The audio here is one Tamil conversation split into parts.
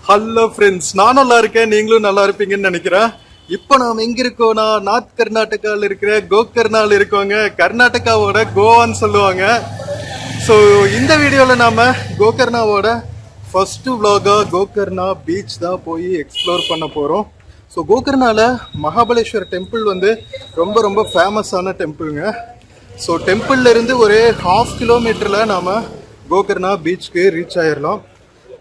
ஹலோ ஃப்ரெண்ட்ஸ், நான் நல்லா இருக்கேன், நீங்களும் நல்லா இருப்பீங்கன்னு நினைக்கிறேன். இப்போ நாம் எங்க இருக்கோம்னா நார்த் கர்நாடகாவில் இருக்கிற கோகர்னால இருக்கோங்க. கர்நாடகாவோட கோவான்னு சொல்லுவாங்க. ஸோ இந்த வீடியோவில் நாம கோகர்னாவோட ஃபர்ஸ்ட் vlog-ஆ கோகர்னா பீச் தான் போய் எக்ஸ்ப்ளோர் பண்ண போகிறோம். ஸோ கோகர்னால மகாபலேஸ்வர் டெம்பிள் வந்து ரொம்ப ரொம்ப ஃபேமஸான டெம்பிளுங்க. ஸோ டெம்பிள்ல இருந்து ஒரு 1/2 கிலோமீட்டரில் நாம் கோகர்னா பீச்சுக்கு ரீச் ஆயிடலாம்.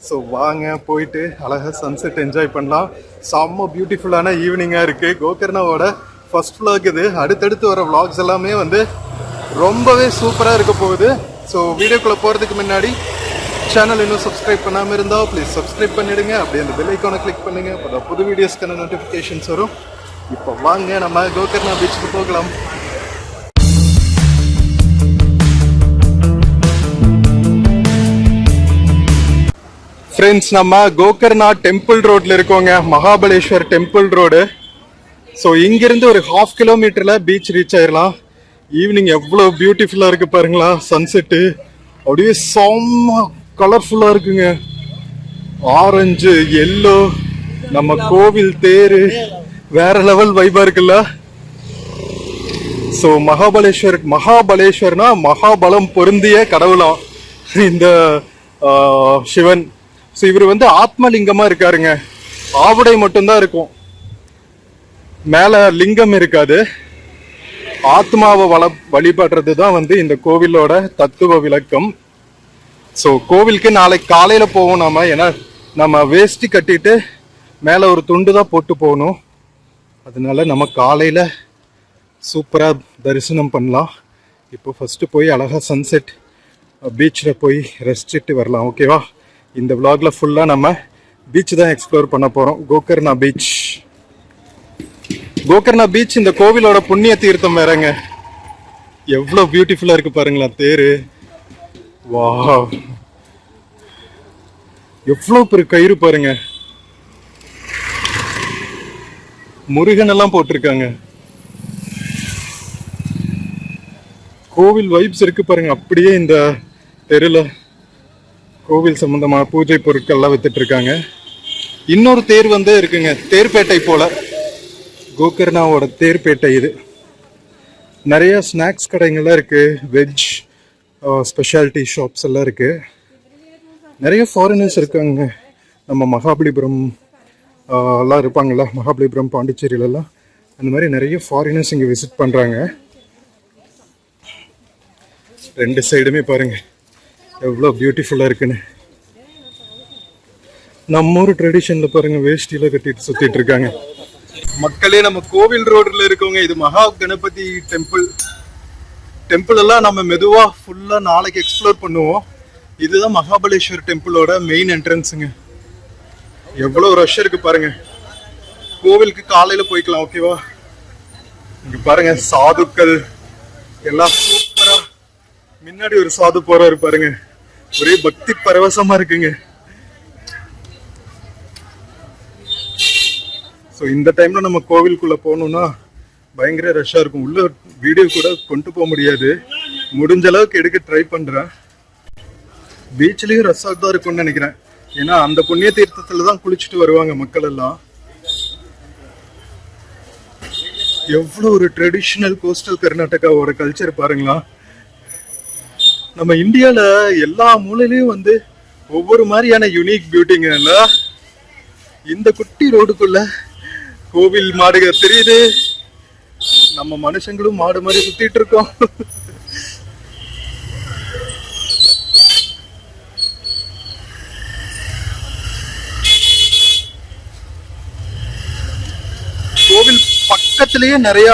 ஸோ வாங்க போயிட்டு அழகாக சன்செட் என்ஜாய் பண்ணலாம். செம்ம பியூட்டிஃபுல்லான ஈவினிங்காக இருக்குது. கோகர்னாவோட ஃபர்ஸ்ட் vlog இது. அடுத்தடுத்து வர vlogs எல்லாமே வந்து ரொம்பவே சூப்பராக இருக்க போகுது. ஸோ வீடியோக்குள்ளே போகிறதுக்கு முன்னாடி சேனல் இன்னும் சப்ஸ்கிரைப் பண்ணாமல் இருந்தால் ப்ளீஸ் சப்ஸ்கிரைப் பண்ணிவிடுங்க. அப்படியே அந்த பெல் ஐக்கானை கிளிக் பண்ணுங்கள். அப்போ தான் புது வீடியோஸ்க்கான நோட்டிஃபிகேஷன்ஸ் வரும். இப்போ வாங்க நம்ம கோகர்னா பீச்சுக்கு போகலாம். ஃப்ரெண்ட்ஸ், நம்ம கோகர்னா டெம்பிள் ரோட்ல இருக்கோங்க. Mahabaleshwar temple road. ஸோ இங்கிருந்து ஒரு 1/2 கிலோமீட்டர்ல பீச் ரீச் ஆயிடலாம். ஈவினிங் எவ்வளோ பியூட்டிஃபுல்லா இருக்கு பாருங்களா. சன்செட்டு அப்படியே செம்ம கலர்ஃபுல்லா இருக்குங்க. ஆரஞ்சு, எல்லோ, நம்ம கோவில் தேரு வேற லெவல் வைபா இருக்குல்ல. ஸோ மகாபலேஸ்வர்னா மகாபலம் பொருந்திய கடவுளாம் இந்த சிவன். ஸோ இவர் வந்து ஆத்மலிங்கமா இருக்காருங்க. ஆவுடை மட்டும்தான் இருக்கும், மேல லிங்கம் இருக்காது. ஆத்மாவை வழிபடுறது தான் வந்து இந்த கோவிலோட தத்துவ விளக்கம். ஸோ கோவிலுக்கு நாளைக்கு காலையில போவோம் நாம. ஏன்னா நம்ம வேஷ்டி கட்டிட்டு மேல ஒரு துண்டு தான் போட்டு போகணும். அதனால நம்ம காலையில சூப்பரா தரிசனம் பண்ணலாம். இப்போ ஃபர்ஸ்ட் போய் அழகா சன்செட் பீச்சில் போய் ரெஸ்ட் வரலாம். ஓகேவா? இந்த vlogல ஃபுல்லாக நம்ம பீச் தான் எக்ஸ்ப்ளோர் பண்ண போகிறோம். கோகர்னா பீச். கோகர்னா பீச் இந்த கோவிலோட புண்ணிய தீர்த்தம் வேறங்க. எவ்வளோ பியூட்டிஃபுல்லாக இருக்கு பாருங்களா தேரு. வா, எவ்வளோ பெரிய கயிறு பாருங்க. முருகன் எல்லாம் போட்டிருக்காங்க. கோவில் வைப்ஸ் இருக்கு பாருங்க. அப்படியே இந்த தெருல கோவில் சம்பந்தமான பூஜை பொருட்கள்லாம் வித்துட்டு இருக்காங்க. இன்னொரு தேர் வந்து இருக்குங்க, தேர்பேட்டை போல. கோகர்னாவோட தேர்பேட்டை இது. நிறைய ஸ்நாக்ஸ் கடைகள்லாம் இருக்கு, வெஜ் ஸ்பெஷாலிட்டி ஷாப்ஸ் எல்லாம் இருக்கு. நிறைய ஃபாரினர்ஸ் இருக்காங்க. நம்ம மகாபலிபுரம் எல்லாம் இருப்பாங்கல்ல, மகாபலிபுரம் பாண்டிச்சேரியிலலாம் அந்த மாதிரி நிறைய ஃபாரினர்ஸ் இங்கே விசிட் பண்ணுறாங்க. ரெண்டு சைடுமே பாருங்க எவ்வளோ பியூட்டிஃபுல்லாக இருக்குன்னு. நம்ம ஊர் ட்ரெடிஷன்ல பாருங்க வேஷ்டியில கட்டிட்டு சுத்திட்டு இருக்காங்க மக்களே. நம்ம கோவில் ரோடுல இருக்கவங்க. இது மகா கணபதி டெம்பிள் எல்லாம் நம்ம மெதுவா ஃபுல்லா நாளைக்கு எக்ஸ்ப்ளோர் பண்ணுவோம். இதுதான் மகாபலேஸ்வர் டெம்பிளோட மெயின் என்ட்ரன்ஸுங்க. எவ்வளவு ரஷ் இருக்கு பாருங்க. கோவிலுக்கு காலையில போய்க்கலாம். ஓகேவா? இங்க பாருங்க சாதுக்கள் எல்லாம் சூப்பரா. முன்னாடி ஒரு சாது போறாரு பாருங்க. ஒரே பக்தி பரவசமா இருக்குங்க. ஸோ இந்த டைம்ல நம்ம கோவிலுக்குள்ள போகணும்னா பயங்கர ரஷ்ஷா இருக்கும். உள்ள வீடியோ கூட கொண்டு போக முடியாது. முடிஞ்ச அளவுக்கு எடுக்க ட்ரை பண்றேன். பீச்லயும் ரஷ்ஷா தான் இருக்கும்னு நினைக்கிறேன். ஏன்னா அந்த புண்ணிய தீர்த்தத்துல தான் குளிச்சுட்டு வருவாங்க மக்கள் எல்லாம். எவ்வளவு ஒரு ட்ரெடிஷனல் கோஸ்டல் கர்நாடகாவோட கல்ச்சர் பாருங்களா. நம்ம இந்தியால எல்லா மூலையிலயும் வந்து ஒவ்வொரு மாதிரியான யூனிக் பியூட்டிங்க. இந்த குட்டி ரோடுக்குள்ள கோவில் மாடுக தெரியுது. நம்ம மனுஷங்களும் மாடு மாதிரி சுத்திட்டு இருக்கோம். கோவில் பக்கத்திலேயே நிறைய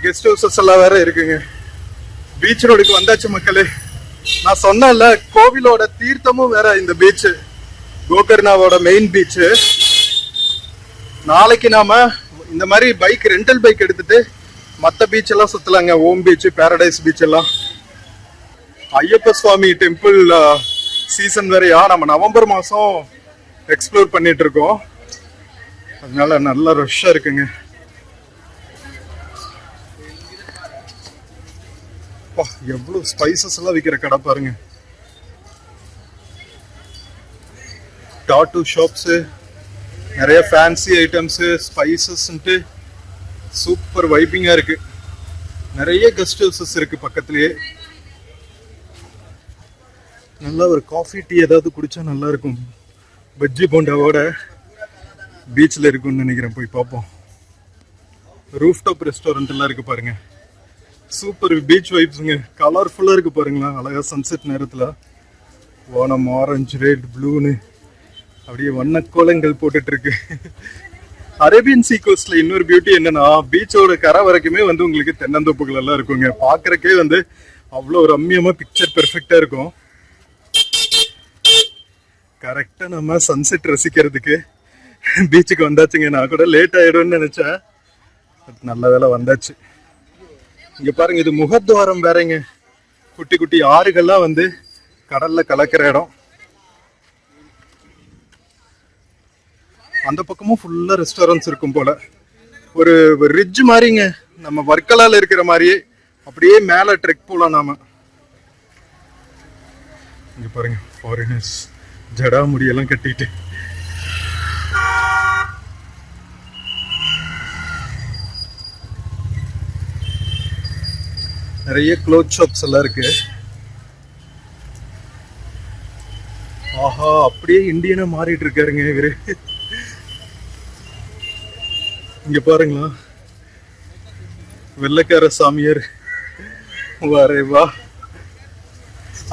கெஸ்ட் ஹவுசஸ் எல்லாம் வேற இருக்குங்க. பீச் ரோடுக்கு வந்தாச்சு மக்களே. நான் சொன்னேன்ல கோவிலோட தீர்த்தமும் வேற இந்த பீச். கோகர்னாவோட main beach. நாளைக்கு நாம இந்த மாதிரி பைக் ரெண்டல் பைக் எடுத்துட்டு மற்ற பீச் எல்லாம் சுத்தலாங்க. ஓம் பீச், பாரடைஸ் பீச் எல்லாம். ஐயப்ப சுவாமி டெம்பிள் சீசன் வேறையா. நம்ம நவம்பர் மாசம் எக்ஸ்ப்ளோர் பண்ணிட்டு இருக்கோம். அதனால நல்ல ரஷ்ஷா இருக்குங்க. எவ்வளவு ஸ்பைசஸ் எல்லாம் விற்கிற கடை பாருங்க. டாட்டூ ஷாப்ஸு, நிறைய ஃபேன்சி ஐட்டம்ஸு, ஸ்பைசஸ்ன்ட்டு சூப்பர் வைப்பிங்காக இருக்கு. நிறைய கெஸ்ட் ஹவுசஸ் இருக்கு பக்கத்துலயே. நல்லா ஒரு காஃபி டீ ஏதாவது குடிச்சா நல்லா இருக்கும். பஜ்ஜி போண்டாவோட பீச்சில் இருக்கும்னு நினைக்கிறேன். போய் பார்ப்போம். ரூஃப் டாப் ரெஸ்டாரண்ட் எல்லாம் இருக்கு பாருங்க. சூப்பர் பீச் வைப்ஸுங்க. கலர்ஃபுல்லாக இருக்கு பாருங்களா. அழகா சன்செட் நேரத்தில் ஓனம் ஆரஞ்சு ரெட் ப்ளூன்னு அப்படியே வண்ணக்கோலங்கள் போட்டுட்டு இருக்கு. அரேபியன் சீ கோஸ்ட்ல இன்னொரு பியூட்டி என்னன்னா, பீச்சோட கரை வரைக்குமே வந்து உங்களுக்கு தென்னந்தோப்புகள் எல்லாம் இருக்குங்க. பாக்குறக்கே வந்து அவ்வளோ ரம்மியமா பிக்சர் பெர்ஃபெக்டா இருக்கும். கரெக்டா நம்ம சன்செட் ரசிக்கிறதுக்கு பீச்சுக்கு வந்தாச்சுங்க. நான் கூட லேட் ஆயிடும்னு நினைச்சேன். நல்ல வேலை வந்தாச்சு. இங்க பாருங்க, இது முகத்வாரம் வேறங்க. குட்டி குட்டி ஆறுகள்லாம் வந்து கடல்ல கலக்கிற இடம். அந்த பக்கமும் ஃபுல்லா ரெஸ்டாரண்ட்ஸ் இருக்கும் போல. ஒரு ரிட்ஜ் மாதிரிங்க, நம்ம வர்க்கலால இருக்கிற மாதிரியே அப்படியே மேல ட்ரெக் போலாம் நாம. இங்க பாருங்க, ஃபாரினர்ஸ் ஜடா முடியெல்லாம் கட்டிட்டு. நிறைய க்ளோத் ஷாப்ஸ் எல்லாம் இருக்கு. ஆஹா, அப்படியே இந்தியனா மாறிட்டு இருக்காருங்க இவரு. இங்க பாருங்களா, வெள்ளைக்கார சாமியார் வரேவா.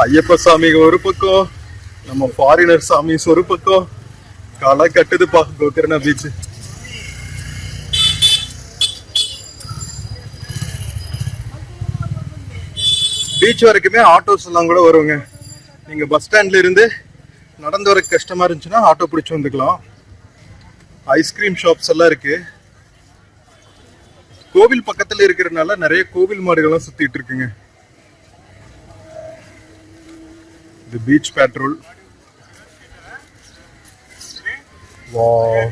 ஐயப்ப சாமி ஒரு பக்கம், நம்ம ஃபாரினர் சாமி ஒரு பக்கம். களை கட்டுதுப்பா கோகர்ணா பீச். பீச் வரைக்குமே ஆட்டோஸ் எல்லாம் கூட வருவாங்க. நீங்க பஸ் ஸ்டாண்ட்ல இருந்து நடந்து வர கஷ்டமா இருந்துச்சுன்னா ஆட்டோ பிடிச்சு வந்துக்கலாம். ஐஸ்கிரீம் ஷாப்ஸ் எல்லாம் இருக்கு. கோவில் பக்கத்துல இருக்கிறதுனால நிறைய கோவில் மாடுகள்லாம் சுத்திட்டு இருக்குங்க. இது beach petrol. Wow,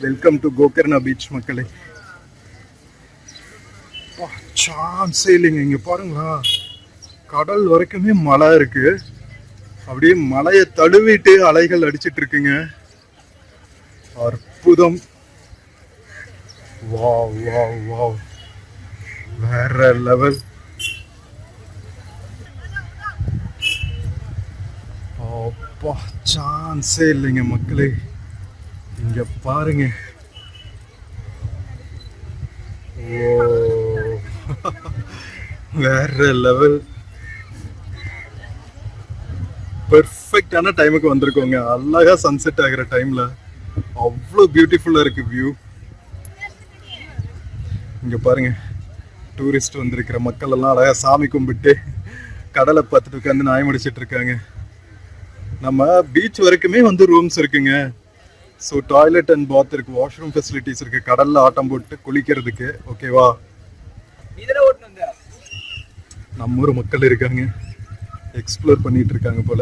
welcome to Gokarna beach மக்களே. சான்ஸே இல்லைங்க. இங்க பாருங்களா, கடல் வரைக்குமே மலை இருக்கு. அப்படியே மலையை தழுவிட்டு அலைகள் அடிச்சிட்டு இருக்குங்க. அற்புதம். வாவ் வாவ் வாவ், வேற லெவல். அப்பா, சான்ஸே இல்லைங்க மக்களே. இங்க பாருங்க. ஓ, வேற லெவல். பெர்ஃபெக்டான டைமுக்கு வந்திருக்கோங்க. அழகா சன்செட் ஆகிற டைம்ல அவ்வளோ பியூட்டிஃபுல்லா இருக்கு வியூ. இங்க பாருங்க, டூரிஸ்ட் வந்திருக்கிற மக்கள் எல்லாம் அழகா சாமி கும்பிட்டு கடலை பார்த்துட்டு உட்காந்து நாய் முடிச்சிட்டு இருக்காங்க. நம்ம பீச் வரைக்குமே வந்து ரூம்ஸ் இருக்குங்க. ஸோ டாய்லெட் அண்ட் பாத் இருக்கு, வாஷ்ரூம் ஃபெசிலிட்டிஸ் இருக்கு. கடல்ல ஆட்டம் போட்டு குளிக்கிறதுக்கு ஓகேவா. நம்ம ஊர் மக்கள் இருக்காங்க, எக்ஸ்ப்ளோர் பண்ணிட்டு இருக்காங்க போல.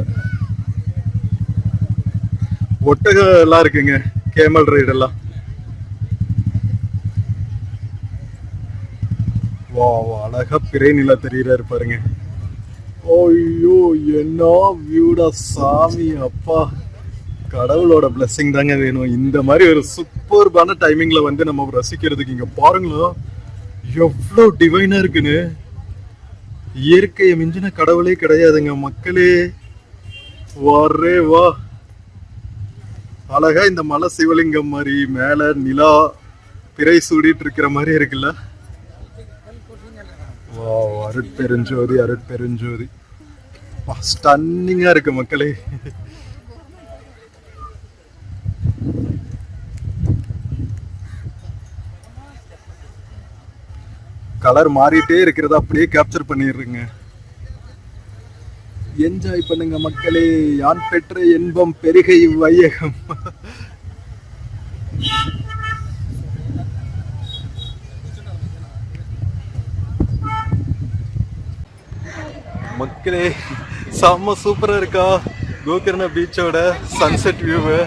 ஒட்டகம் எல்லாம் இருக்குங்க, கேமல் ரைடு எல்லாம். வா, அழகா பிறை நிலா தெரியுறாரு பாருங்க. ஐயோ, என்ன வியூடா சாமி. அப்பா, கடவுளோட பிளெஸிங் தாங்க வேணும். இந்த மாதிரி ஒரு சூப்பர்பான டைமிங்ல வந்து நம்ம ரசிக்கிறதுக்கு. இங்க பாருங்களா, எவ்வளோ டிவைனா இருக்குன்னு. இயற்கையை மிஞ்சின கடவுளே கிடையாதுங்க மக்களே. வரே வா. அழகா இந்த மலை சிவலிங்கம் மாதிரி மேல நிலா பிறை சூடிட்டு இருக்கிற மாதிரி இருக்குல்ல. வா, அருட்பெருஞ்சோதி அருட்பெருஞ்சோதி. ஸ்டன்னிங்கா இருக்கு மக்களே. கலர் மாறிட்டே இருக்கிறத அப்படியே கேப்சர் பண்ணிடுறீங்க. என்ஜாய் பண்ணுங்க மக்களே. யான் பெற்ற இன்பம் பெருகை வையகம். மக்களே, செம்ம சூப்பரா இருக்கா கோகர்ணா பீச்சோட சன்செட் வியூவு.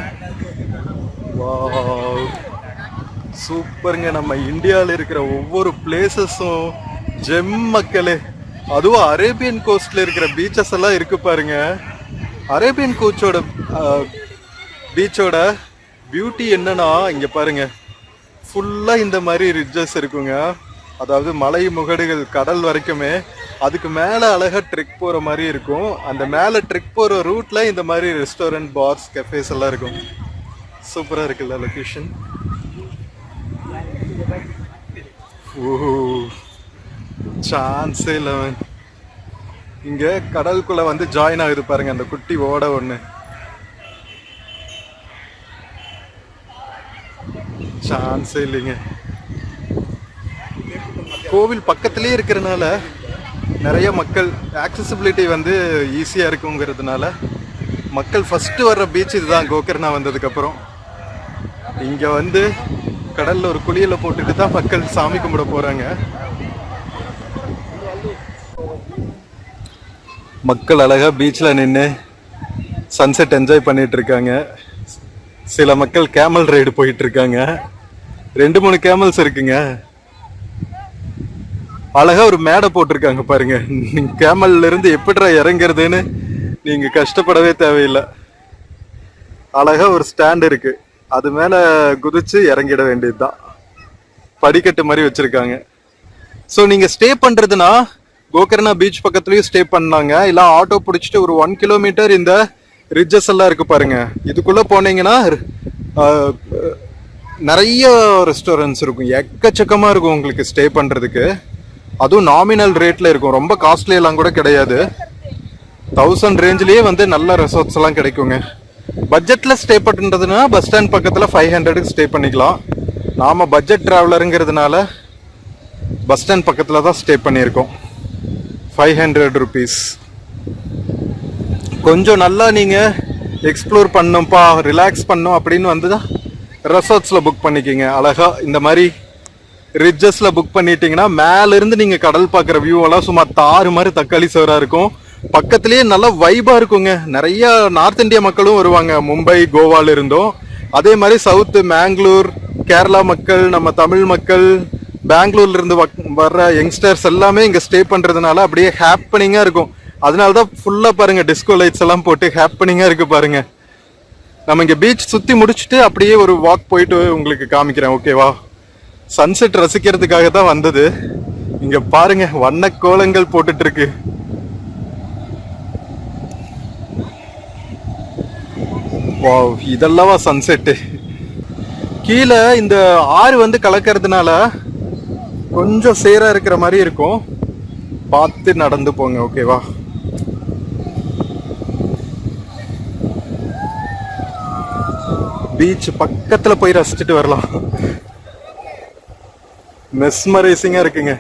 வாவ், சூப்பருங்க. நம்ம இந்தியாவில் இருக்கிற ஒவ்வொரு பிளேசஸும் ஜெம் மக்களே. அதுவும் அரேபியன் கோஸ்ட்ல இருக்கிற பீச்சஸ் எல்லாம் இருக்கு பாருங்க. அரேபியன் கோஸ்டோட பீச்சோட பியூட்டி என்னன்னா இங்க பாருங்க, ஃபுல்லா இந்த மாதிரி ரிட்ஜஸ் இருக்குங்க. அதாவது மலை முகடுகள் கடல் வரைக்குமே. அதுக்கு மேல அழகா ட்ரெக் போற மாதிரி இருக்கும். அந்த மேல ட்ரெக் போற ரூட்ல இந்த மாதிரி ரெஸ்டாரண்ட், பார்ஸ், கஃபேஸ் எல்லாம் இருக்கும். சூப்பரா இருக்குல்ல லொகேஷன். ஓஹோ, சான்ஸே இல்லை. இங்க கடலுக்குள்ள வந்து ஜாயின் ஆகுது பாருங்க அந்த குட்டி ஓட ஒண்ணு. சான்ஸே இல்லைங்க. கோவில் பக்கத்திலே இருக்கிறதுனால நிறைய மக்கள் ஆக்சசிபிலிட்டி வந்து ஈஸியா இருக்குங்கிறதுனால மக்கள் ஃபர்ஸ்ட் வர்ற பீச் இதுதான். கோகர்ணா வந்ததுக்கு அப்புறம் இங்க வந்து கடல்ல ஒரு குளியல போட்டுட்டு தான் மக்கள் சாமி கும்பிட போறாங்க. மக்கள் அழகா பீச்ல நின்று சன்செட் என்ஜாய் பண்ணிட்டு இருக்காங்க. சில மக்கள் கேமல் ரைடு போயிட்டு இருக்காங்க. 2-3 கேமல்ஸ் இருக்குங்க. அழகா ஒரு மேடை போட்டிருக்காங்க பாருங்க. கேமல்ல இருந்து எப்படிடா இறங்குறதுன்னு நீங்க கஷ்டப்படவே தேவையில்லை. அழகா ஒரு ஸ்டாண்ட் இருக்கு, அது மேல குதிச்சு இறங்கிட வேண்டியதுதான். படிக்கட்டு மாதிரி வச்சிருக்காங்க. ஸோ நீங்க ஸ்டே பண்றதுன்னா கோகர்ணா பீச் பக்கத்துலயும் ஸ்டே பண்ணாங்க. இல்ல ஆட்டோ பிடிச்சிட்டு ஒரு 1 கிலோமீட்டர் இந்த ரிட்ஜஸ் எல்லாம் இருக்கு பாருங்க, இதுக்குள்ள போனீங்கன்னா நிறைய ரெஸ்டாரண்ட்ஸ் இருக்கும். எக்கச்சக்கமா இருக்கும் உங்களுக்கு ஸ்டே பண்றதுக்கு. அதுவும் நாமினல் ரேட்ல இருக்கும். ரொம்ப காஸ்ட்லி எல்லாம் கூட கிடையாது. 1000 ரேஞ்சிலேயே வந்து நல்ல ரெசார்ட்ஸ் எல்லாம் கிடைக்குங்க. பட்ஜெட்ல ஸ்டே பண்றதுன்னா பஸ் ஸ்டாண்ட் பக்கத்துல 500க்கு ஸ்டே பண்ணிக்கலாம். நாம பட்ஜெட் டிராவலருங்கிறதுனால பஸ் ஸ்டாண்ட் பக்கத்துல தான் ஸ்டே பண்ணியிருக்கோம். 500 ருபீஸ். கொஞ்சம் நல்லா நீங்க எக்ஸ்ப்ளோர் பண்ணும்ப்பா, ரிலாக்ஸ் பண்ணும் அப்படின்னு வந்து தான் ரெசார்ட்ஸ்ல புக் பண்ணிக்கிங்க. அழகா இந்த மாதிரி ரிட்ஜஸ்ல புக் பண்ணிட்டீங்கன்னா மேல இருந்து நீங்க கடல் பார்க்குற வியூ எல்லாம் சும்மா தாறு மாதிரி தக்காளி சோறா இருக்கும். பக்கத்திலேயே நல்ல வைபா இருக்குங்க. நிறைய நார்த் இந்தியா மக்களும் வருவாங்க, மும்பை, கோவால இருந்தும். அதே மாதிரி சவுத், மேங்களூர், கேரளா மக்கள், நம்ம தமிழ் மக்கள், பெங்களூர்ல இருந்து வர்ற யங்ஸ்டர்ஸ் எல்லாமே இங்க ஸ்டே பண்றதுனால அப்படியே ஹாப்பனிங்கா இருக்கும். அதனாலதான் ஃபுல்லா பாருங்க டிஸ்கோ லைட்ஸ் எல்லாம் போட்டு ஹாப்பனிங்கா இருக்கு பாருங்க. நம்ம இங்க பீச் சுத்தி முடிச்சுட்டு அப்படியே ஒரு வாக் போயிட்டு உங்களுக்கு காமிக்கிறேன், ஓகேவா? சன்செட் ரசிக்கிறதுக்காக தான் வந்தது. இங்க பாருங்க வண்ண கோலங்கள் போட்டுட்டு இருக்கு. வாவ், இதெல்லாம் சன்செட்டு. கீழே இந்த ஆறு வந்து கலக்கிறதுனால கொஞ்சம் சேரா இருக்கிற மாதிரி இருக்கும். பார்த்து நடந்து போங்க, ஓகேவா? பீச் பக்கத்துல போய் ரசிச்சுட்டு வரலாம். மெஸ்மரைசிங்கா இருக்குங்க.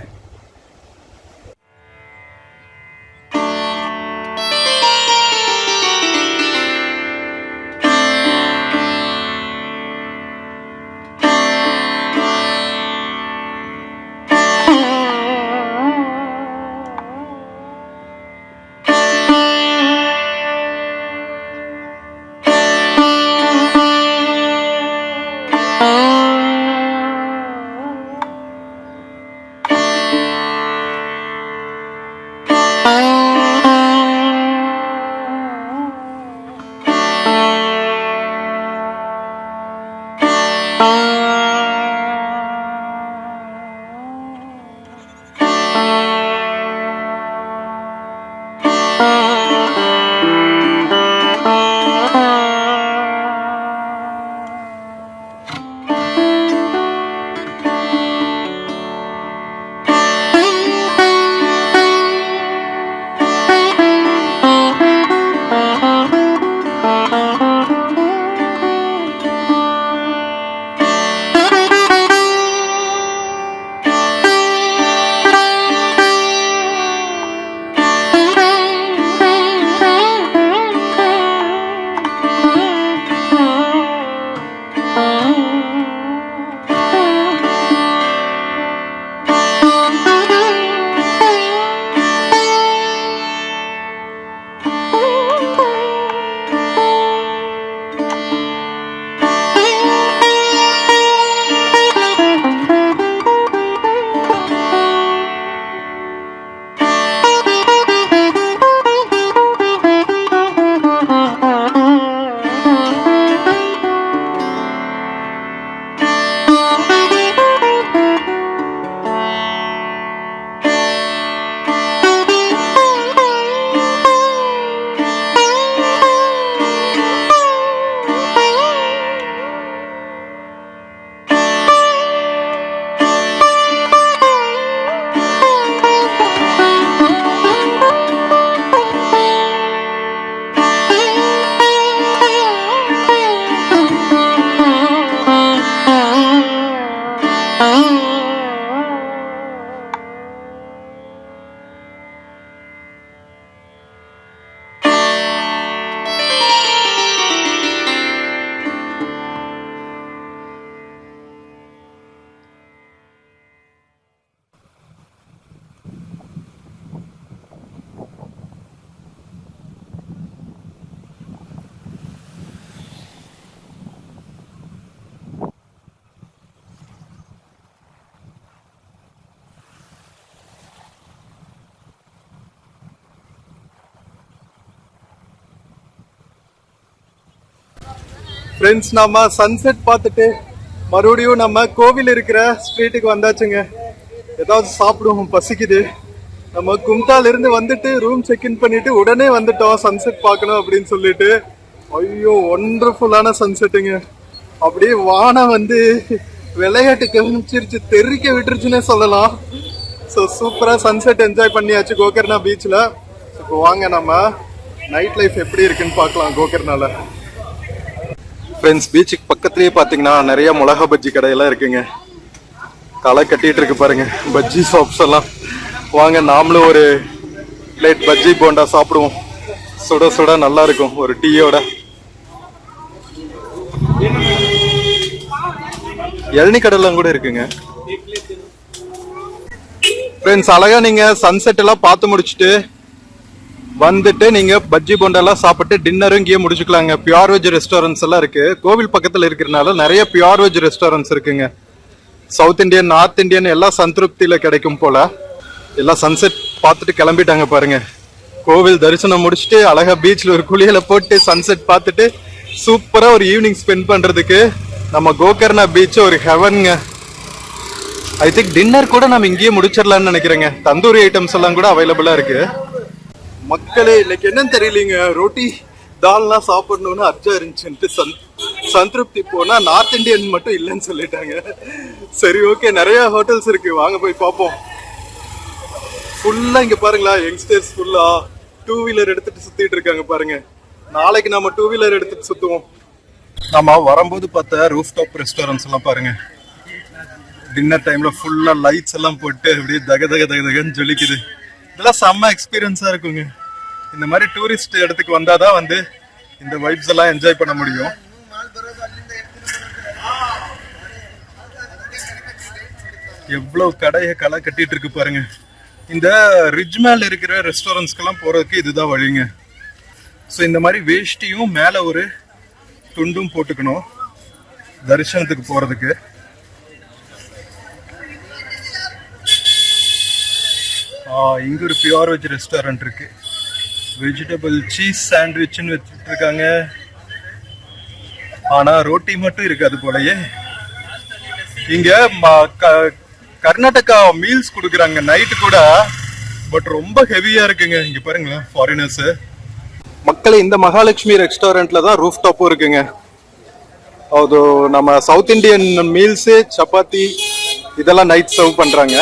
ஃப்ரெண்ட்ஸ், நம்ம சன்செட் பார்த்துட்டு மறுபடியும் நம்ம கோவில் இருக்கிற ஸ்ட்ரீட்டுக்கு வந்தாச்சுங்க. ஏதாவது சாப்பிடுவோம், பசிக்குது. நம்ம கும்தால இருந்து வந்துட்டு ரூம் செக்இன் பண்ணிட்டு உடனே வந்துட்டோம் சன்செட் பார்க்கணும் அப்படின்னு சொல்லிட்டு. ஐயோ, ஒண்டர்ஃபுல்லான சன்செட்டுங்க. அப்படியே வானம் வந்து விளையாட்டு கவனிச்சிருச்சு, தெறிக்க விட்டுருச்சுன்னே சொல்லலாம். ஸோ சூப்பராக சன்செட் என்ஜாய் பண்ணியாச்சு கோகர்னா பீச்சில். இப்போ வாங்க நம்ம நைட் லைஃப் எப்படி இருக்குன்னு பார்க்கலாம் கோகர்னால. ஃப்ரெண்ட்ஸ், பீச்சுக்கு பக்கத்துலேயே பார்த்தீங்கன்னா நிறைய மிளகா பஜ்ஜி கடையெல்லாம் இருக்குங்க. களை கட்டிட்டு இருக்கு பாருங்க பஜ்ஜி ஷாப்ஸ் எல்லாம். வாங்க நாமளும் ஒரு பிளேட் பஜ்ஜி போண்டா சாப்பிடுவோம். சுட சுட நல்லா இருக்கும் ஒரு டீயோட. இளநீ கடலாம் கூட இருக்குங்க. ஃப்ரெண்ட்ஸ், அழகா நீங்க சன்செட் எல்லாம் பார்த்து முடிச்சுட்டு வந்துட்டு நீங்க பஜ்ஜி போண்டெல்லாம் சாப்பிட்டு டின்னரும் இங்கேயே முடிச்சுக்கலாங்க. பியூர் வெஜ் ரெஸ்டாரண்ட்ஸ் எல்லாம் இருக்கு. கோவில் பக்கத்துல இருக்கிறதுனால நிறைய பியூர் வெஜ் ரெஸ்டாரண்ட்ஸ் இருக்குங்க. சவுத் இந்தியன், நார்த் இந்தியன் எல்லாம் சந்திருப்தியில கிடைக்கும் போல. எல்லாம் சன்செட் பார்த்துட்டு கிளம்பிட்டாங்க பாருங்க. கோவில் தரிசனம் முடிச்சுட்டு அழகா பீச்ல ஒரு குளியல போட்டு சன்செட் பார்த்துட்டு சூப்பரா ஒரு ஈவினிங் ஸ்பெண்ட் பண்றதுக்கு நம்ம கோகர்னா பீச் ஒரு ஹெவன்ங்க. ஐ திங்க் டின்னர் கூட நம்ம இங்கேயே முடிச்சிடலாம்னு நினைக்கிறேங்க. தந்தூரி ஐட்டம்ஸ் எல்லாம் கூட அவைலபிளா இருக்கு. மக்களே, இன்னைக்கு என்னன்னு தெரியலீங்க, ரொட்டி தால்லாம் சாப்பிடணும்னு அர்ஜா இருந்துச்சுன்ட்டு சந்திருப்தி போனா நார்த் இந்தியன் மட்டும் இல்லைன்னு சொல்லிட்டாங்க. சரி, ஓகே, நிறைய ஹோட்டல்ஸ் இருக்கு, வாங்க போய் பார்ப்போம். ஃபுல்லா இங்க பாருங்களா, யங்ஸ்டர்ஸ் ஃபுல்லா டூ வீலர் எடுத்துட்டு சுத்திட்டு இருக்காங்க பாருங்க. நாளைக்கு நம்ம டூ வீலர் எடுத்துட்டு சுத்துவோம். நம்ம வரும்போது பார்த்த ரூஃப் டாப் ரெஸ்டாரண்ட்ஸ் எல்லாம் பாருங்க. டின்னர் டைம்ல ஃபுல்லா லைட்ஸ் எல்லாம் போட்டு அப்படியே தக தக தக தகன்னு ஜொலிக்குது. இதெல்லாம் செம்ம எக்ஸ்பீரியன்ஸா இருக்குங்க. இந்த மாதிரி டூரிஸ்ட் இடத்துக்கு வந்தாதான் வந்து இந்த வைப்ஸ் எல்லாம் என்ஜாய் பண்ண முடியும். எவ்வளவு கடையை களை கட்டிட்டு இருக்கு பாருங்க. இந்த ரிட்ஜ் மேல இருக்கிற ரெஸ்டாரண்ட்ஸ்க்கெல்லாம் போறதுக்கு இதுதான் வழிங்க. ஸோ இந்த மாதிரி வேஷ்டியும் மேல ஒரு துண்டும் போட்டுக்கணும் தரிசனத்துக்கு போறதுக்கு. இங்க ஒரு பியூர் வெஜ் ரெஸ்டாரண்ட் இருக்கு. வெஜிடபிள் சீஸ் சாண்ட்விச்னு வச்சுட்டு இருக்காங்க. ஆனா ரோட்டி மட்டும் இருக்காது போலயே. இங்க கர்நாடகா மீல்ஸ் கொடுக்குறாங்க நைட்டு கூட, பட் ரொம்ப ஹெவியா இருக்குங்க. இங்க பாருங்களேன் ஃபாரினர்ஸ். மக்களே, இந்த மகாலட்சுமி ரெஸ்டாரண்ட்ல தான் ரூஃப் டாப்பும் இருக்குங்க. அது நம்ம சவுத் இந்தியன் மீல்ஸ், சப்பாத்தி இதெல்லாம் நைட் சர்வ் பண்றாங்க.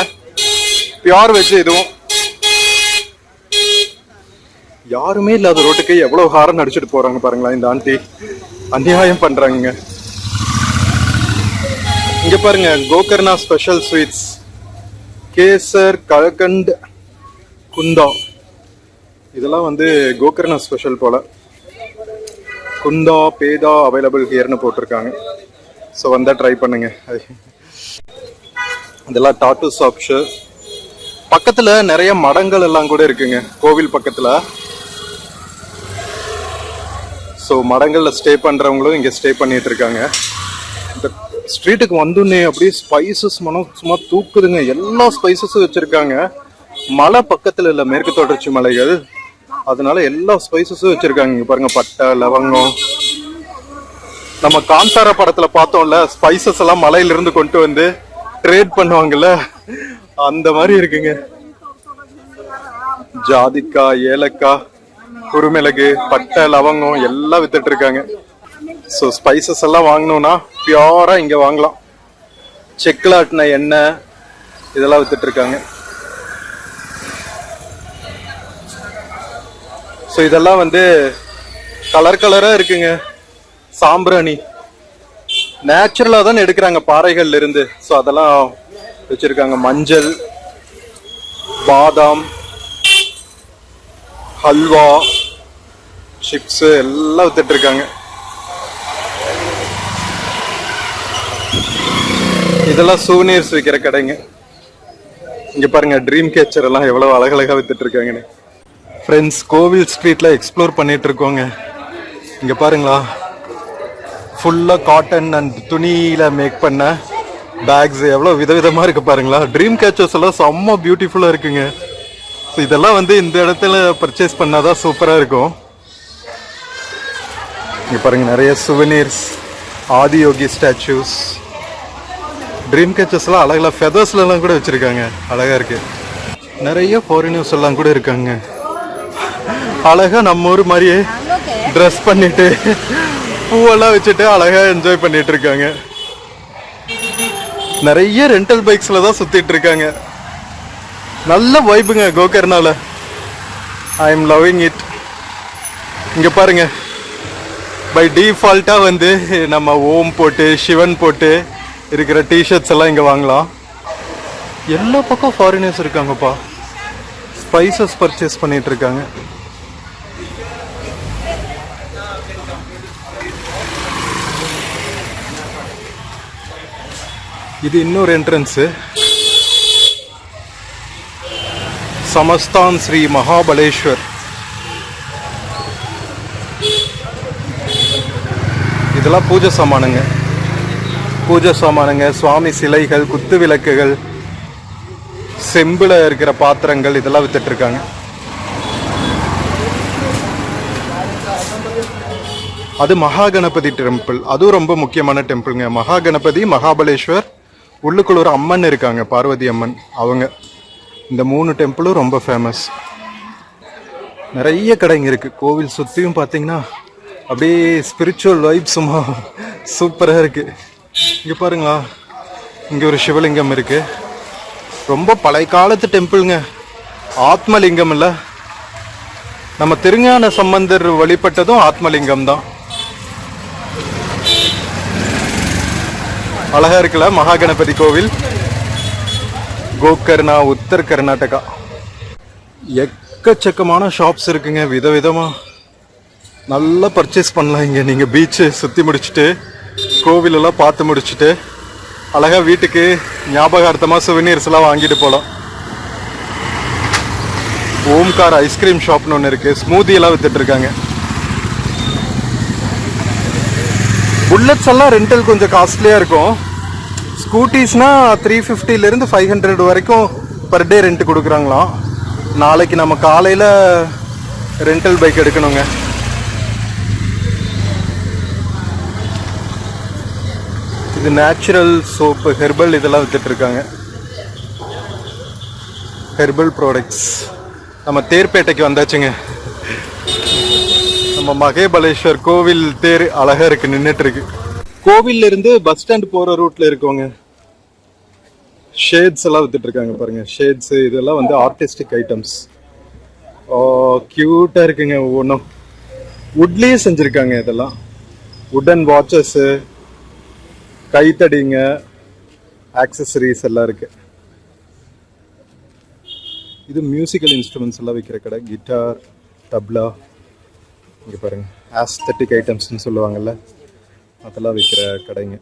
பியூர் வெஜ் இதுவும். யாருமே இல்லாத ரோட்டுக்கு எவ்வளவு ஹாரன் அடிச்சுட்டு போறாங்க பாருங்களா. இந்த ஆண்டி அநியாயம் பண்றாங்க. இங்க பாருங்க, கோகர்னா ஸ்பெஷல் ஸ்வீட்ஸ், கேசர், கலகண்ட், குந்தா. இதெல்லாம் வந்து கோகர்னா ஸ்பெஷல் போல. குந்தா, பேதா அவைலபிள் ஹியர்னு போட்டிருக்காங்க. ஸோ வந்தா ட்ரை பண்ணுங்க. இதெல்லாம் டாட்டூ ஷாப்ஸ். பக்கத்துல நிறைய மடங்கள் எல்லாம் கூட இருக்குங்க கோவில் பக்கத்துல. ஸோ மடங்கள்ல ஸ்டே பண்றவங்களும் இங்க ஸ்டே பண்ணிட்டு இருக்காங்க. இந்த ஸ்ட்ரீட்டுக்கு வந்தோடனே அப்படியே ஸ்பைசஸ் மனம் சும்மா தூக்குதுங்க. எல்லா ஸ்பைசஸும் வச்சிருக்காங்க. மலை பக்கத்துல இல்ல, மேற்கு தொடர்ச்சி மலைகள், அதனால எல்லா ஸ்பைசஸும் வச்சிருக்காங்க. இங்க பாருங்க, பட்டை, லவங்கம். நம்ம காந்தாரா படத்துல பார்த்தோம்ல, ஸ்பைசஸ் எல்லாம் மலையில இருந்து கொண்டு வந்து ட்ரேட் பண்ணுவாங்கல்ல, அந்த மாதிரி இருக்குங்க. ஜாதிக்காய், ஏலக்காய், குருமிளகு, பட்டை, லவங்கம் எல்லாம் வித்துட்டு இருக்காங்க. ஸோ ஸ்பைசஸ் எல்லாம் வாங்கணும்னா பியூரா இங்க வாங்கலாம். செக்கில் ஆட்டின எண்ணெய் இதெல்லாம் வித்துட்டு இருக்காங்க. ஸோ இதெல்லாம் வந்து கலர் கலரா இருக்குங்க. சாம்பிராணி நேச்சுரலா தான் எடுக்கிறாங்க பாறைகள்ல இருந்து. ஸோ அதெல்லாம் வச்சிருக்காங்க. மஞ்சள், பாதாம், ஹல்வா, சிப்ஸ் எல்லாம் வித்துட்டு இருக்காங்க. இதெல்லாம் சூனியர்ஸ் விற்கிற கடைங்க. இங்க பாருங்க, ட்ரீம் கேச்சர் எல்லாம் எவ்வளவு அழகழகா வித்துட்டு இருக்காங்கன்னு. ஃப்ரெண்ட்ஸ், கோவில் ஸ்ட்ரீட்ல எக்ஸ்ப்ளோர் பண்ணிட்டு இருக்கோங்க. இங்க பாருங்களா, ஃபுல்லா காட்டன் அண்ட் துணியில மேக் பண்ண பேக்ஸ் எவ்வளவு விதவிதமா இருக்கு பாருங்களா. ட்ரீம் கேச்சர்ஸ் எல்லாம் செம்ம பியூட்டிஃபுல்லா இருக்குங்க. ஸோ இதெல்லாம் வந்து இந்த இடத்துல பர்ச்சேஸ் பண்ணாதான் சூப்பரா இருக்கும். இங்க பாருங்க, நிறைய சுவனீர்ஸ் ஆதியோகி ஸ்டாச்சூஸ், ட்ரீம் கேச்சர்ஸ்லாம் அழகா ஃபெதர்ஸ்லாம் கூட வச்சுருக்காங்க, அழகாக இருக்குது. நிறைய ஃபாரினர்ஸ் எல்லாம் கூட இருக்காங்க, அழகாக நம்ம ஊர் மாதிரியே ட்ரெஸ் பண்ணிட்டு பூவெல்லாம் வச்சுட்டு அழகாக என்ஜாய் பண்ணிட்டு இருக்காங்க. நிறைய ரெண்டல் பைக்ஸில் தான் சுற்றிட்டு இருக்காங்க. நல்ல வைப்புங்க கோகர்னால. I am loving it. இங்கே பாருங்க, பை டிஃபால்ட்டாக வந்து நம்ம ஓம் போட்டு சிவன் போட்டு இருக்கிற டிஷர்ட்ஸ் எல்லாம் இங்கே வாங்கலாம். எல்லா பக்கம் ஃபாரினர்ஸ் இருக்காங்கப்பா, ஸ்பைசஸ் பர்ச்சேஸ் பண்ணிட்டு இருக்காங்க. இது இன்னொரு என்ட்ரன்ஸு, சமஸ்தான் ஸ்ரீ மகாபலேஸ்வர். இதெல்லாம் பூஜை சாமானுங்க, பூஜை சாமானுங்க, சுவாமி சிலைகள், குத்து விளக்குகள், செம்பில் இருக்கிற பாத்திரங்கள் இதெல்லாம் வித்துட்டு இருக்காங்க. அது மகாகணபதி டெம்பிள், அதுவும் ரொம்ப முக்கியமான டெம்பிள்ங்க. மகாகணபதி, மகாபலேஸ்வர், உள்ளுக்குள்ள ஒரு அம்மன் இருக்காங்க, பார்வதி அம்மன். அவங்க இந்த 3 டெம்பிளும் ரொம்ப ஃபேமஸ். நிறைய கடைங்க இருக்குது. கோவில் சுற்றியும் பார்த்தீங்கன்னா அப்படியே ஸ்பிரிச்சுவல் வைப் சும்மா சூப்பராக இருக்குது. இங்கே பாருங்களா, இங்கே ஒரு சிவலிங்கம் இருக்குது. ரொம்ப பழைய காலத்து டெம்பிளுங்க, ஆத்மலிங்கம் இல்லை, நம்ம திருஞான சம்பந்தர் வழிபட்டதும் ஆத்மலிங்கம் தான். அழகா இருக்குல்ல மகாகணபதி கோவில். கோகர்னா, உத்தர் கர்நாடகா. எக்கச்சக்கமான ஷாப்ஸ் இருக்குங்க, விதவிதமா. நல்லா பர்ச்சேஸ் பண்ணலாம் இங்கே. நீங்கள் பீச்சு சுற்றி முடிச்சுட்டு கோவிலெல்லாம் பார்த்து முடிச்சுட்டு அழகாக வீட்டுக்கு ஞாபகார்த்தமாக சுவனீர்ஸ் எல்லாம் வாங்கிட்டு போகலாம். ஓம்கார் ஐஸ்கிரீம் ஷாப்னு ஒன்று இருக்குது, ஸ்மூதி எல்லாம் வித்துட்டு இருக்காங்க. புல்லட்ஸ் எல்லாம் ரெண்டல் கொஞ்சம் காஸ்ட்லியாக இருக்கும். ஸ்கூட்டிஸ்னால் 350லேருந்து 500 வரைக்கும் பர் டே ரெண்ட் கொடுக்குறாங்களாம். நாளைக்கு நம்ம காலையில் ரெண்டல் பைக் எடுக்கணுங்க. இது நேச்சுரல் சோப்பு, ஹெர்பல் இதெல்லாம் வித்துட்டு இருக்காங்க. Herbal products. நம்ம தேர்பேட்டைக்கு வந்தாச்சுங்க. நம்ம மகேபலேஸ்வர் கோவில் தேர் அழகா இருக்கு, நின்றுட்டு இருக்கு. கோவில்ல இருந்து பஸ் ஸ்டாண்ட் போற ரூட்ல இருக்கவங்க ஷேட்ஸ் எல்லாம் வித்துட்டு இருக்காங்க பாருங்க. ஷேட்ஸ் இதெல்லாம் வந்து ஆர்டிஸ்டிக் ஐட்டம்ஸ். கியூட்டா இருக்குங்க. ஒவ்வொன்றும் வுட்லயே செஞ்சிருக்காங்க. இதெல்லாம் வுடன் வாட்சஸ், கைத்தடிங்க, ஆக்சசரிஸ் எல்லாம் இருக்கு. இது மியூசிக்கல் இன்ஸ்ட்ருமெண்ட்ஸ் எல்லாம் விற்கிற கடை. கிட்டார், தப்லா, இங்கே பாருங்க ஆஸ்தட்டிக் ஐட்டம்ஸ்ன்னு சொல்லுவாங்கல்ல, அதெல்லாம் விற்கிற கடைங்க.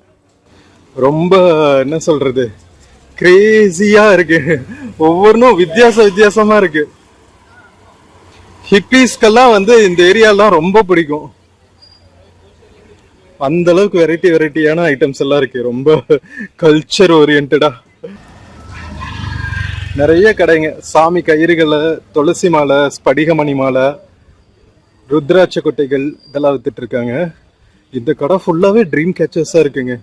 ரொம்ப என்ன சொல்றது, கிரேசியா இருக்கு. ஒவ்வொன்றும் வித்தியாசமா இருக்கு. ஹிப்பீஸ்க்கெல்லாம் வந்து இந்த ஏரியாலாம் ரொம்ப பிடிக்கும். அந்த அளவுக்கு வெரைட்டியான ஐட்டம்ஸ் எல்லாம் இருக்கு. ரொம்ப கல்ச்சர் ஓரியன்டா நிறைய கடைங்க. சாமி கயிறுகளை, துளசி மாலை, ஸ்படிகமணி மாலை, ருத்ராட்ச கொட்டைகள் இதெல்லாம் வித்துட்டு இருக்காங்க. இந்த கடை ஃபுல்லாவே ட்ரீம் கேச்சர்ஸா இருக்குங்க.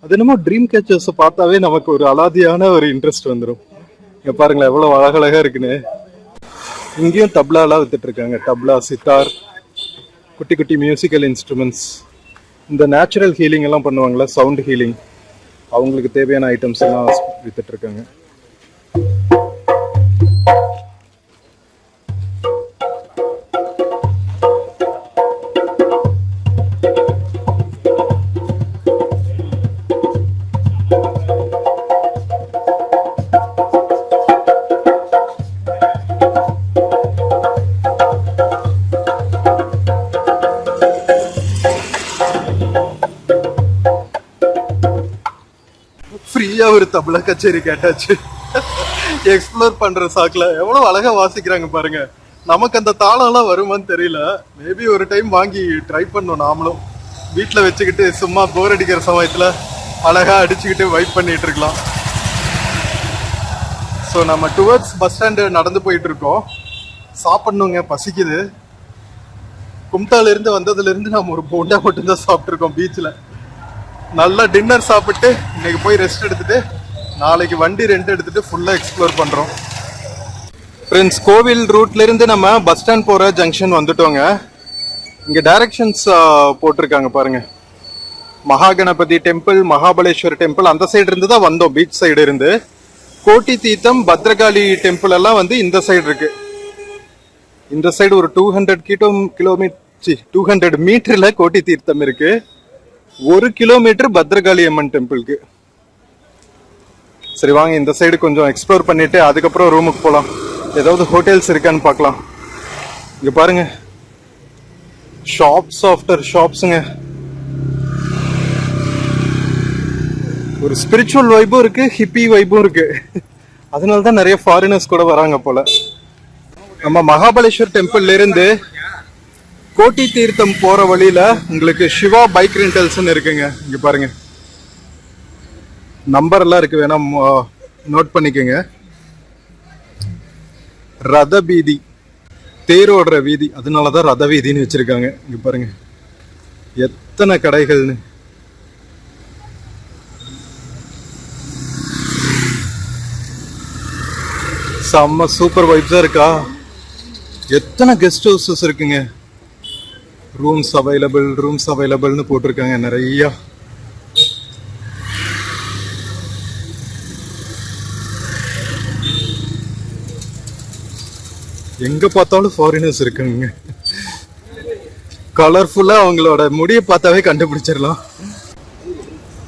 அது என்னமோ ட்ரீம் கேச்சர்ஸை பார்த்தாவே நமக்கு ஒரு அலாதியான ஒரு இன்ட்ரெஸ்ட் வந்துடும். இங்க பாருங்களேன் எவ்வளவு அழகழகா இருக்குன்னு. இங்கேயும் தப்லாலாம் வித்துட்டு இருக்காங்க. தப்லா, சித்தார், குட்டி குட்டி மியூசிக்கல் இன்ஸ்ட்ருமெண்ட்ஸ். இந்த நேச்சுரல் ஹீலிங் எல்லாம் பண்ணுவாங்கல்ல, சவுண்ட் ஹீலிங், அவங்களுக்கு தேவையான ஐட்டம்ஸ் எல்லாம் வித்துட்டு இருக்காங்க. ஃப்ரீயா ஒரு தபலா கச்சேரி கேட்டாச்சு. எக்ஸ்ப்ளோர் பண்ற சாக்குல எவ்வளவு அழகா வாசிக்கிறாங்க பாருங்க. நமக்கு அந்த தாளம்லாம் வருமான்னு தெரியல. மேபி ஒரு டைம் வாங்கி ட்ரை பண்ணோம். நாமளும் வீட்டில் வச்சுக்கிட்டு சும்மா போர் அடிக்கிற சமயத்துல அழகா அடிச்சுக்கிட்டு வைப் பண்ணிட்டு இருக்கலாம். ஸோ நம்ம டுவர்ட்ஸ் பஸ் ஸ்டாண்டு நடந்து போயிட்டு இருக்கோம். சாப்பிடணுங்க, பசிக்குது. கும்டால இருந்து வந்ததுல இருந்து நம்ம ஒரு போண்டா மட்டும்தான் சாப்பிட்டுருக்கோம் பீச்சில். நல்லா டின்னர் சாப்பிட்டு இன்னைக்கு போய் ரெஸ்ட் எடுத்துட்டு நாளைக்கு வண்டி ரெண்ட் எடுத்துட்டு ஃபுல்லா எக்ஸ்ப்ளோர் பண்றோம். ஃப்ரெண்ட்ஸ், கோவில் ரூட்ல இருந்து நம்ம பஸ் ஸ்டாண்ட் போற ஜங்ஷன் வந்துட்டோங்க. இங்க டைரக்ஷன்ஸ் போட்டிருக்காங்க பாருங்க. மகாகணபதி டெம்பிள், மகாபலேஸ்வர் டெம்பிள் அந்த சைடு இருந்து தான் வந்தோம், பீச் சைடு இருந்து. கோட்டி தீர்த்தம், பத்ரகாளி டெம்பிள் எல்லாம் வந்து இந்த சைடு இருக்கு. இந்த சைடு ஒரு 200 மீட்டர்ல கோட்டி தீர்த்தம் இருக்கு. 1 கிலோமீட்டர் பத்ரகாளி அம்மன் டெம்பிளுக்கு. சரி வாங்க இந்த சைடு கொஞ்சம் எக்ஸ்ப்ளோர் பண்ணிட்டு அதுக்கப்புறம் ரூமுக்கு போலாம். ஏதாவது ஹோட்டல்ஸ் இருக்கான்னு பார்க்கலாம். இங்க பாருங்க, ஷாப்ஸ் ஆஃப்டர் ஷாப்ஸுங்க. ஒரு ஸ்பிரிச்சுவல் வைப்பும் இருக்கு, ஹிப்பி வைப்பும் இருக்கு. அதனால தான் நிறைய ஃபாரினர்ஸ் கூட வராங்க போல. நம்ம மகாபலேஸ்வர் டெம்பிள்ல இருந்து கோட்டி தீர்த்தம் போற வழியில உங்களுக்கு சிவா பைக் ரெண்டல்ஸ்னு இருக்குங்க. இங்க பாருங்க, நம்பர் எல்லாம் இருக்கு, வேணா நோட் பண்ணிக்கோங்க. ரத வீதி, தேரோடுற வீதி, அதனாலதான் ரத வீதின்னு வச்சிருக்காங்க. இங்க பாருங்க எத்தனை கடைகள்னு. செம்ம சூப்பர் வைப்ஸா இருக்கா. எத்தனை கெஸ்ட் ஹவுசஸ் இருக்குங்க. ரூம்ஸ் அவைலபிள்னு போட்டிருக்காங்க நிறைய. எங்க பார்த்தாலும் ஃபாரினர்ஸ் இருக்காங்க. கலர்ஃபுல்லா அவங்களோட முடியை பார்த்தாவே கண்டுபிடிச்சிடலாம்.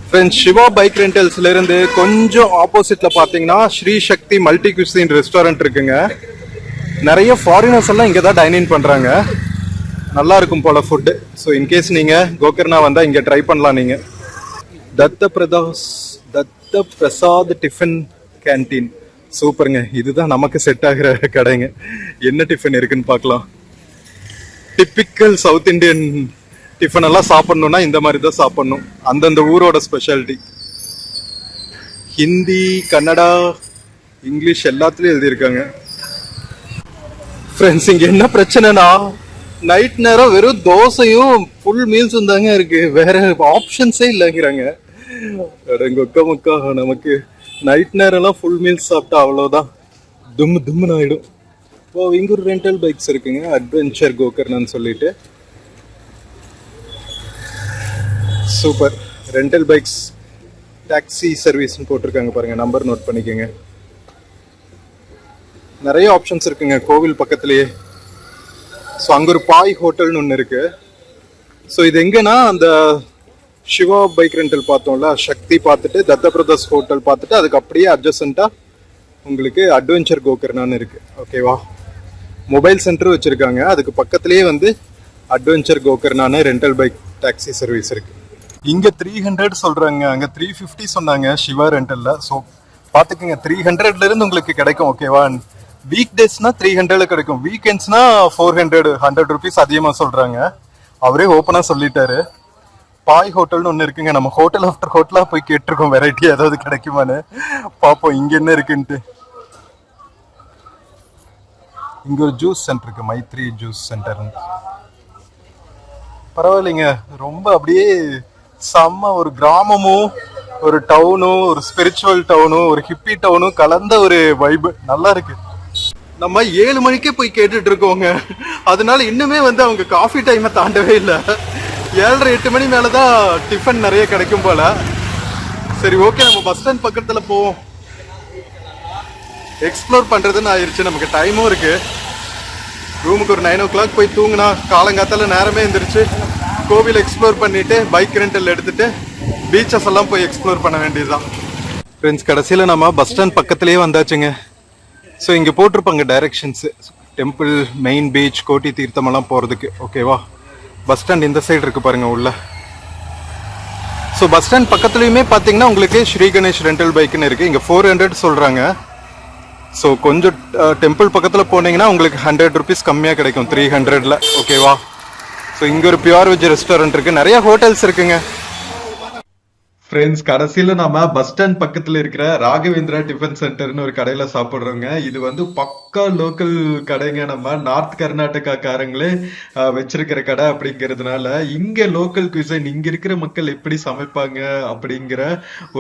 ஃப்ரெண்ட்ஸ், சிவா பைக் ரெண்டல்ஸ்ல இருந்து கொஞ்சம் ஆப்போசிட்ல பாத்தீங்கன்னா ஸ்ரீ சக்தி மல்டி குசின் ரெஸ்டாரண்ட் இருக்குங்க. நிறைய ஃபாரினர்ஸ் எல்லாம் இங்க தான் டைன் இன் பண்றாங்க. நல்லா இருக்கும் போல ஃபுட்டு. ஸோ இன்கேஸ் நீங்க கோகர்னா வந்தா இங்க ட்ரை பண்ணலாம். நீங்க தத்த பிரசாத் டிஃபன் கேன்டீன் சூப்பருங்க. இதுதான் நமக்கு செட் ஆகிற கடைங்க. என்ன டிஃபன் இருக்குன்னு பார்க்கலாம். டிப்பிக்கல் சவுத் இந்தியன் டிஃபன் எல்லாம் சாப்பிடணும்னா இந்த மாதிரி தான் சாப்பிடணும். அந்தந்த ஊரோட ஸ்பெஷாலிட்டி. ஹிந்தி, கன்னடா, இங்கிலீஷ் எல்லாத்துலயும் எழுதியிருக்காங்க. ஃப்ரெண்ட்ஸ், இங்க என்ன பிரச்சனைனா நைட் நேரம் வெறும் தோசையும் ஃபுல் மீல்ஸும் தாங்க இருக்கு. வேற ஆப்ஷன்ஸே இல்லைங்கிறாங்க. முக்கா நமக்கு நைட் நேரம்லாம் ஃபுல் மீல்ஸ் சாப்பிட்டா அவ்வளோதான், தும்முன்னு ஆயிடும். இப்போ இங்க ஒரு ரெண்டல் பைக்ஸ் இருக்குங்க, அட்வென்ச்சர் கோகர்னான்னு சொல்லிட்டு. சூப்பர் ரெண்டல் பைக்ஸ் டாக்ஸி சர்வீஸ்னு போட்டிருக்காங்க பாருங்க. நம்பர் நோட் பண்ணிக்கோங்க. நிறைய ஆப்ஷன்ஸ் இருக்குங்க கோவில் பக்கத்துலயே. ஸோ அங்க ஒரு பாய் ஹோட்டல்னு ஒன்று இருக்கு. ஸோ இது எங்கன்னா அந்த சிவா பைக் ரெண்டல் பார்த்தோம்ல, சக்தி பார்த்துட்டு தத்த பிரதர்ஸ் ஹோட்டல் பார்த்துட்டு அதுக்கு அப்படியே அட்ஜஸ்டண்டா உங்களுக்கு அட்வென்ச்சர் கோகர்னான்னு இருக்கு. ஓகேவா, மொபைல் சென்டர் வச்சிருக்காங்க. அதுக்கு பக்கத்துலேயே வந்து அட்வென்ச்சர் கோகர்னான்னு ரெண்டல் பைக் டாக்ஸி சர்வீஸ் இருக்கு. இங்க 300 சொல்றாங்க, அங்க 350 சொன்னாங்க சிவா ரெண்டல்ல. ஸோ பாத்துக்கோங்க, 300ல இருந்து உங்களுக்கு கிடைக்கும். ஓகேவா, வீக் டேஸ்னா 300 கிடைக்கும், வீக்கெண்ட்ஸ்னா 100 ருபீஸ் அதிகமா சொல்றாங்க. அவரே ஓப்பனா சொல்லிட்டாரு. பாய் ஹோட்டல்னு ஒன்று இருக்குங்க. நம்ம ஹோட்டல் ஆஃப்டர் ஹோட்டலா போய் கேட்டிருக்கோம் வெரைட்டி ஏதாவது கிடைக்குமான்னு. பார்ப்போம் இங்க என்ன இருக்குன்ட்டு. இங்க ஒரு ஜூஸ் சென்டர் இருக்கு, மைத்ரி ஜூஸ் சென்டர். பரவாயில்லைங்க, ரொம்ப அப்படியே செம்ம ஒரு கிராமமும் ஒரு டவுனும் ஒரு ஸ்பிரிச்சுவல் டவுனும் ஒரு ஹிப்பி டவுனும் கலந்த ஒரு வைப். நல்லா இருக்கு. நம்ம 7 மணிக்கே போய் கேட்டுட்டு இருக்கோங்க. அதனால இன்னுமே வந்து அவங்க காஃபி டைமை தாண்டவே இல்லை. 7:30-8 மணி மேலதான் டிஃபன் நிறைய கிடைக்கும் போல. சரி ஓகே, நம்ம பஸ் ஸ்டாண்ட் பக்கத்துல போவோம். எக்ஸ்ப்ளோர் பண்றதுன்னு ஆயிடுச்சு, நமக்கு டைமும் இருக்கு. ரூமுக்கு ஒரு 9 o'clock போய் தூங்கினா காலங்காத்தால நேரமே எந்திரிச்சு கோவில் எக்ஸ்ப்ளோர் பண்ணிட்டு பைக் ரெண்டல் எடுத்துட்டு பீச்சஸ் எல்லாம் போய் எக்ஸ்ப்ளோர் பண்ண வேண்டியதுதான். ஃப்ரெண்ட்ஸ், கடைசியில் நம்ம பஸ் ஸ்டாண்ட் பக்கத்துலேயே வந்தாச்சுங்க. ஸோ இங்கே போட்டிருப்பாங்க டைரக்ஷன்ஸு, டெம்பிள், மெயின் பீச், கோட்டி தீர்த்தம் எல்லாம் போகிறதுக்கு. ஓகேவா, பஸ் ஸ்டாண்ட் இந்த சைடு இருக்கு பாருங்க உள்ள. ஸோ பஸ் ஸ்டாண்ட் பக்கத்துலையுமே பார்த்தீங்கன்னா உங்களுக்கு ஸ்ரீ கணேஷ் ரெண்டல் பைக்குன்னு இருக்கு. இங்கே 400 சொல்கிறாங்க. ஸோ கொஞ்சம் டெம்பிள் பக்கத்தில் போனீங்கன்னா உங்களுக்கு 100 ருபீஸ் கம்மியாக கிடைக்கும் 300ல. ஓகேவா, ஸோ இங்கே ஒரு பியூர் வெஜ் ரெஸ்டாரண்ட் இருக்கு, நிறைய ஹோட்டல்ஸ் இருக்குங்க. ஃப்ரெண்ட்ஸ், கடைசியில நம்ம பஸ் ஸ்டாண்ட் பக்கத்துல இருக்கிற ராகவேந்திரா டிஃபன் சென்டர்னு ஒரு கடையில சாப்பிடுறோங்க. இது வந்து பக்கா லோக்கல் கடைங்க. நம்ம நார்த் கர்நாடகா காரங்களே வச்சிருக்கிற கடை அப்படிங்கிறதுனால இங்க லோக்கல் குசைன், இங்க இருக்கிற மக்கள் எப்படி சமைப்பாங்க அப்படிங்கிற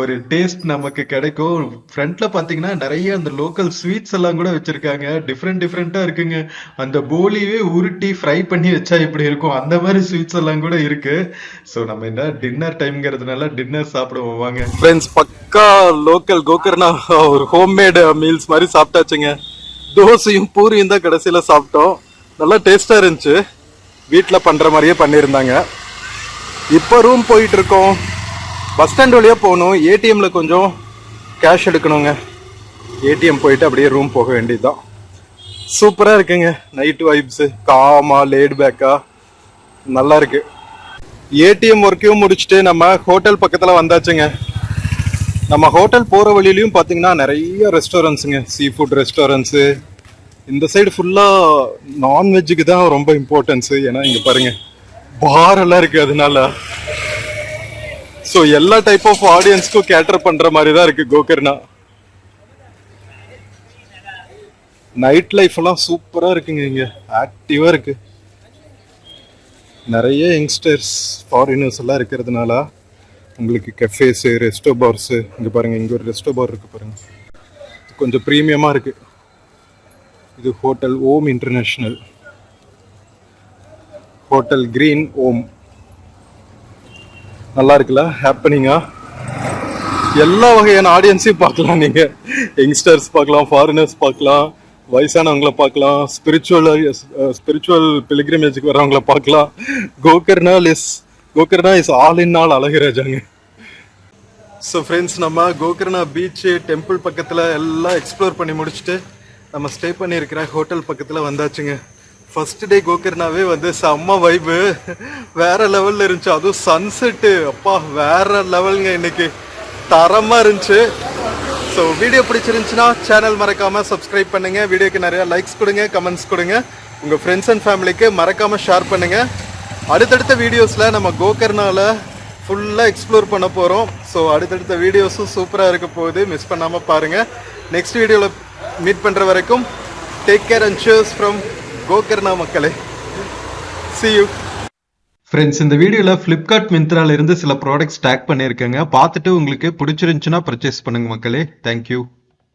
ஒரு டேஸ்ட் நமக்கு கிடைக்கும். ஃப்ரண்ட்ல பாத்தீங்கன்னா நிறைய அந்த லோக்கல் ஸ்வீட்ஸ் எல்லாம் கூட வச்சிருக்காங்க. டிஃப்ரெண்டா இருக்குங்க. அந்த போலியே உருட்டி ஃப்ரை பண்ணி வச்சா இப்படி இருக்கும், அந்த மாதிரி ஸ்வீட்ஸ் எல்லாம் கூட இருக்கு. ஸோ நம்ம என்ன டின்னர் டைம்ங்கிறதுனால டின்னர் சாப்பிடுவோம் வாங்க. ஃப்ரெண்ட்ஸ், பக்கா லோக்கல் கோகர்னா ஒரு ஹோம்மேட் மீல்ஸ் மாதிரி சாப்பிட்டாச்சுங்க. தோசையும் பூரியும் தான் கடைசியில் சாப்பிட்டோம். நல்லா டேஸ்டாக இருந்துச்சு. வீட்டில் பண்ணுற மாதிரியே பண்ணியிருந்தாங்க. இப்போ ரூம் போயிட்டு இருக்கோம். பஸ் ஸ்டாண்ட் வழியாக போகணும். ஏடிஎம்ல கொஞ்சம் கேஷ் எடுக்கணுங்க. ஏடிஎம் போயிட்டு அப்படியே ரூம் போக வேண்டியதுதான். சூப்பராக இருக்குங்க. நைட் வைப்ஸு காமா லேட் பேக்கா நல்லா இருக்கு. ஏடிஎம் ஒர்க்கையும் முடிச்சுட்டு நம்ம ஹோட்டல் பக்கத்தில் வந்தாச்சுங்க. நம்ம ஹோட்டல் போகிற வழியிலையும் பார்த்தீங்கன்னா நிறைய ரெஸ்டாரண்ட்ஸுங்க, சீ ஃபுட் ரெஸ்டாரண்ட்ஸு. இந்த சைடு ஃபுல்லாக நான்வெஜ்ஜுக்கு தான் ரொம்ப இம்பார்ட்டன்ஸு. ஏன்னா இங்கே பாருங்கள் பார் எல்லாம் இருக்குது. அதனால ஸோ எல்லா டைப் ஆஃப் ஆடியன்ஸ்க்கும் கேட்டர் பண்ணுற மாதிரி தான் இருக்குது கோகர்னா. நைட் லைஃப் எல்லாம் சூப்பராக இருக்குங்க. இங்கே ஆக்டிவாக இருக்குது. நிறைய யங்ஸ்டர்ஸ் ஃபாரினர்ஸ் எல்லாம் இருக்கிறதுனால உங்களுக்கு கஃபேஸு ரெஸ்டோ பார்ஸு இங்கே பாருங்கள். இங்கே ஒரு ரெஸ்டோ பார் இருக்குது பாருங்கள். கொஞ்சம் ப்ரீமியமாக இருக்குது. இது ஹோட்டல் ஓம் இன்டர்நேஷ்னல், ஹோட்டல் கிரீன் ஓம். நல்லா இருக்குல்ல, ஹேப்பனிங்கா. எல்லா வகையான ஆடியன்ஸையும் பார்க்கலாம். நீங்கள் யங்ஸ்டர்ஸ் பார்க்கலாம், ஃபாரினர்ஸ் பார்க்கலாம், வயசானவங்களை பார்க்கலாம், ஸ்பிரிச்சுவல் பிலிகிரிமேஜுக்கு வரவங்கள பார்க்கலாம். Gokarna is all in all அழகுராஜாங்க. ஸோ ஃப்ரெண்ட்ஸ், நம்ம கோகர்னா பீச்சு டெம்பிள் பக்கத்தில் எல்லாம் எக்ஸ்ப்ளோர் பண்ணி முடிச்சுட்டு நம்ம ஸ்டே பண்ணியிருக்கிற ஹோட்டல் பக்கத்தில் வந்தாச்சுங்க. ஃபர்ஸ்ட் டே கோகர்னாவே வந்து செம்ம வைப்பு, வேற லெவலில் இருந்துச்சு. அதுவும் சன்செட்டு அப்பா வேற லெவலுங்க. இன்னைக்கு தரமாக இருந்துச்சு. ஸோ வீடியோ பிடிச்சிருந்துச்சுன்னா சேனல் மறக்காமல் சப்ஸ்கிரைப் பண்ணுங்கள். வீடியோக்கு நிறையா லைக்ஸ் கொடுங்க, கமெண்ட்ஸ் கொடுங்க. உங்கள் ஃப்ரெண்ட்ஸ் அண்ட் ஃபேமிலிக்கு மறக்காமல் ஷேர் பண்ணுங்கள். அடுத்தடுத்த வீடியோஸில் நம்ம கோகர்னாவில் ஃபுல்லாக எக்ஸ்ப்ளோர் பண்ண போகிறோம். ஸோ அடுத்தடுத்த வீடியோஸும் சூப்பராக இருக்க போகுது. மிஸ் பண்ணாமல் பாருங்கள். நெக்ஸ்ட் வீடியோவில் மீட் பண்ணுற வரைக்கும் take care and cheers from Gokarna மக்களே. See you. ஃப்ரெண்ட்ஸ், இந்த வீடியோவில் ஃப்ளிப்கார்ட் மிந்த்ரால இருந்து சில ப்ராடக்ட்ஸ் டேக் பண்ணியிருக்கேங்க. பார்த்துட்டு உங்களுக்கு பிடிச்சிருந்துச்சுன்னா பர்ச்சேஸ் பண்ணுங்க மக்களே. தேங்க்யூ.